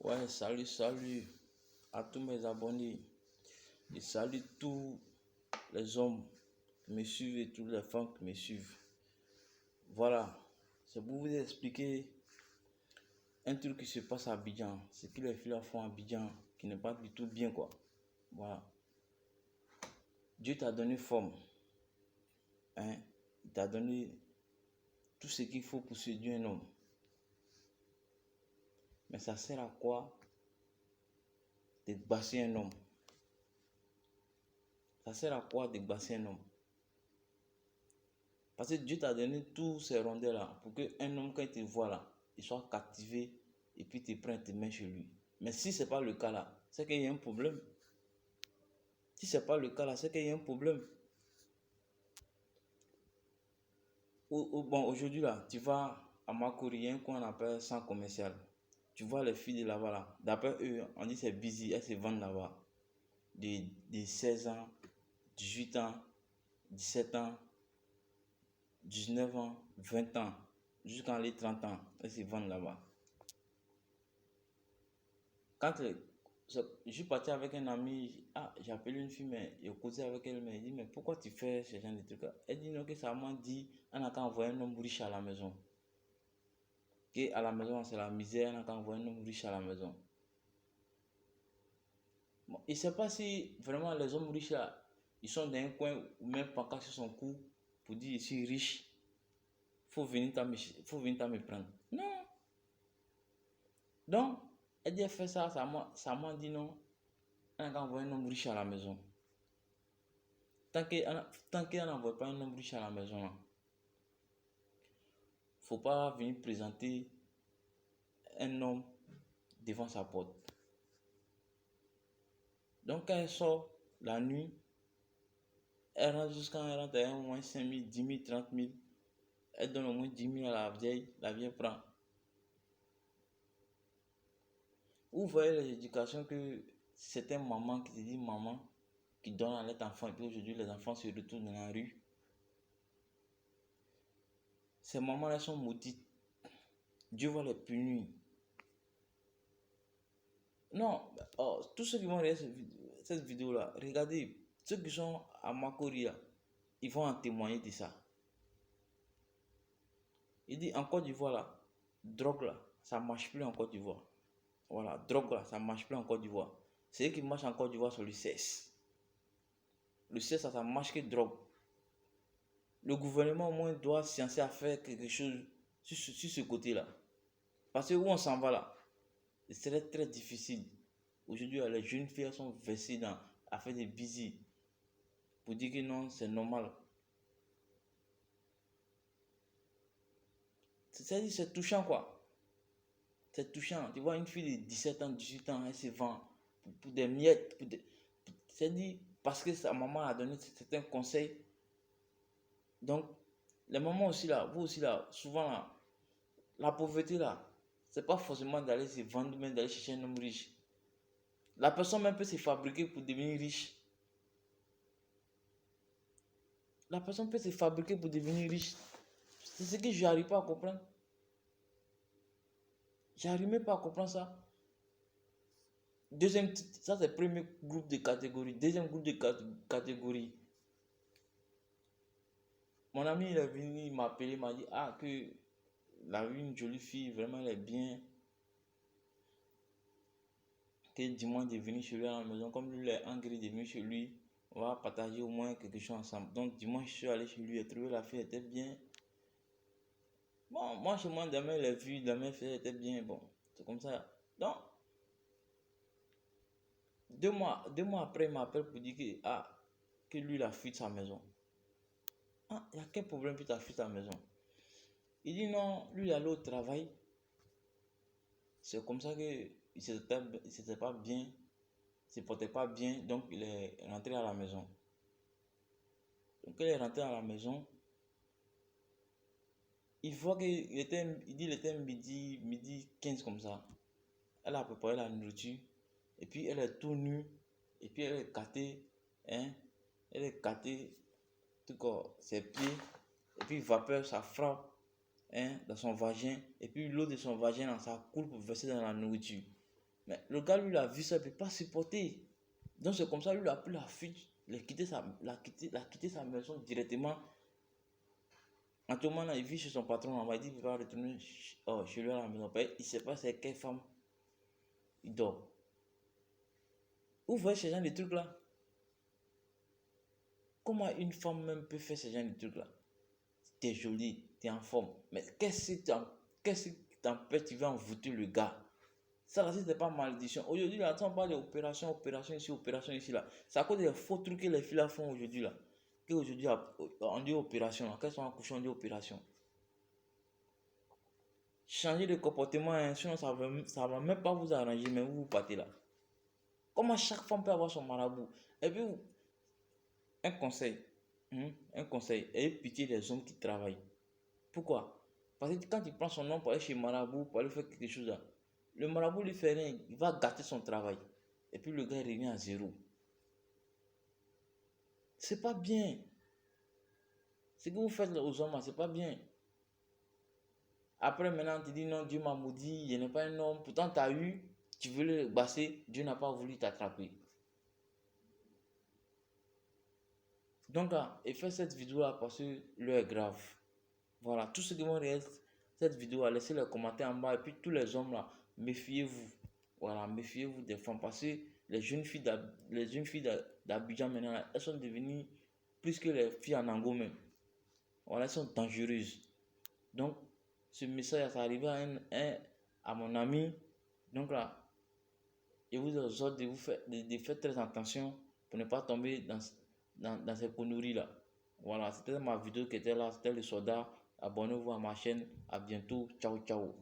Ouais, salut à tous mes abonnés et salut tous les hommes qui me suivent et toutes les femmes qui me suivent. Voilà, c'est pour vous expliquer un truc qui se passe à Abidjan, ce que les filles font à Abidjan qui n'est pas du tout bien quoi. Voilà, Dieu t'a donné forme, hein, il t'a donné tout ce qu'il faut pour séduire un homme. Mais ça sert à quoi de basser un homme? Ça sert à quoi de basser un homme? Parce que Dieu t'a donné tous ces rondeurs là pour qu'un homme, quand il te voit là, il soit captivé et puis te prenne tes mains chez lui. Mais si ce n'est pas le cas là, c'est qu'il y a un problème. Si ce n'est pas le cas là, c'est qu'il y a un problème. Bon, aujourd'hui là, tu vas à Makori, il y a un coin qu'on appelle centre commercial. Tu vois les filles de là-bas là. D'après eux, on dit c'est busy, elles se vendent là-bas. De 16 ans, 18 ans, 17 ans, 19 ans, 20 ans, jusqu'à les 30 ans, elles se vendent là-bas. Quand je suis parti avec un ami, j'ai appelé une fille, mais j'ai causé avec elle, mais il dit, mais pourquoi tu fais ce genre de trucs? Elle dit non, que ça m'a dit, on n'a qu'à envoyer un homme riche à la maison. Que à la maison, c'est la misère, on n'a qu'à envoyer un homme riche à la maison. Bon, il ne sait pas si vraiment les hommes riches là, ils sont dans un coin ou même pancarte sur son cou pour dire, je suis riche, faut venir me prendre. Non. Donc, elle dit, elle fait ça, ça m'a dit non, on n'a qu'à envoyer un homme riche à la maison. Tant qu'elle n'envoie pas un homme riche à la maison, il ne faut pas venir présenter un homme devant sa porte. Donc quand elle sort la nuit, elle rentre jusqu'à au moins 5 000, 10 000, 30 000. Elle donne au moins 10 000 à la vieille prend. Vous voyez les éducations que certaines mamans qui te disent maman, qui donnent à leurs enfants, et puis aujourd'hui les enfants se retrouvent dans la rue. Ces mamans-là sont maudites. Dieu va les punir. Non, tous ceux qui vont regarder cette vidéo-là, regardez, ceux qui sont à Makori, là, ils vont en témoigner de ça. Il dit en Côte d'Ivoire, là, drogue là, ça ne marche plus en Côte d'Ivoire. Voilà, drogue là, ça ne marche plus en Côte d'Ivoire. C'est qui marche en Côte d'Ivoire sur le sexe. Le sexe, ça marche que drogue. Le gouvernement, au moins, doit sciencer à faire quelque chose sur ce côté-là. Parce que où on s'en va là, ce serait très difficile. Aujourd'hui, les jeunes filles sont versées à faire des bisous pour dire que non, c'est normal. C'est-à-dire, c'est touchant quoi. C'est touchant. Tu vois une fille de 17 ans, 18 ans, elle se vend pour des miettes. C'est-à-dire, parce que sa maman a donné certains conseils. Donc, les mamans aussi là, vous aussi là, souvent là, la pauvreté là, c'est pas forcément d'aller se vendre, mais d'aller chercher un homme riche. La personne même peut se fabriquer pour devenir riche. La personne peut se fabriquer pour devenir riche. C'est ce que je n'arrive pas à comprendre. J'arrive même pas à comprendre ça. Deuxième, ça c'est le premier groupe de catégorie. Deuxième groupe de catégorie. Mon ami il est venu, il m'a appelé, il m'a dit que il a vu une jolie fille, vraiment elle est bien. Que dimanche de venir chez lui à la maison, comme lui il est engrais de venir chez lui, on va partager au moins quelque chose ensemble. Donc dimanche je suis allé chez lui, j'ai trouvé la fille, elle était bien. Bon, moi chez moi, demain il est vu, demain elle était bien, bon, c'est comme ça. Donc, 2 mois après, il m'appelle pour dire que lui il a fui de sa maison. Il y a quel problème puis tu as fui de ta maison? Il dit non, lui il allait au travail. C'est comme ça que il s'était pas bien, il se portait pas bien, donc il est rentré à la maison. Donc il est rentré à la maison, il voit qu'il était, il était midi 15 comme ça. Elle a préparé la nourriture, et puis elle est tout nue, et puis elle est cattée, hein, elle est cattée, tout corps, ses pieds, et puis vapeur, ça frappe, hein, dans son vagin, et puis l'eau de son vagin, ça coule pour verser dans la nourriture. Mais le gars, lui, il a vu ça, il ne peut pas supporter. Donc c'est comme ça, lui, il a pris la fuite. Il a quitté sa maison directement. En tout moment, il vit chez son patron. On m'a dit qu'il va retourner chez lui à la maison. Il ne sait pas c'est quelle femme il dort. Vous voyez ce genre de trucs-là? Comment une femme même peut faire ce genre de trucs-là? T'es jolie, t'es en forme. Mais qu'est-ce qui t'empêche, tu vas envoûter le gars? Ça là, c'est pas malédiction. Aujourd'hui, là, on parle d'opération, opération ici, là. C'est à cause des faux trucs que les filles là font aujourd'hui, là. Qu'aujourd'hui, on dit opération, là. Qu'elles sont accouchées, on dit opération. Changer de comportement, hein, sinon ça va même pas vous arranger, mais vous partez là. Comment chaque femme peut avoir son marabout? Et puis, un conseil, un conseil, ayez pitié des hommes qui travaillent. Pourquoi? Parce que quand il prend son nom pour aller chez marabout, pour aller faire quelque chose là, le marabout lui fait rien, il va gâter son travail. Et puis le gars il revient à zéro. C'est pas bien. Ce que vous faites aux hommes, c'est pas bien. Après maintenant, tu dis non, Dieu m'a maudit, je n'ai pas un homme. Pourtant, tu as eu, tu veux le basser, Dieu n'a pas voulu t'attraper. Donc, et faites cette vidéo là parce que l'heure est grave. Voilà, tout ce qui me reste, cette vidéo, laissez les commentaires en bas. Et puis tous les hommes là, méfiez-vous. Voilà, méfiez-vous des femmes. Parce que les jeunes filles d'Abidjan maintenant, elles sont devenues plus que les filles en Ango même. Voilà, elles sont dangereuses. Donc, ce message, ça arrive à mon ami. Donc là, je vous exhorte de faire très attention pour ne pas tomber dans ces conneries là. Voilà, c'était ma vidéo qui était là, c'était le soldat. Abonnez-vous à ma chaîne. À bientôt. Ciao, ciao.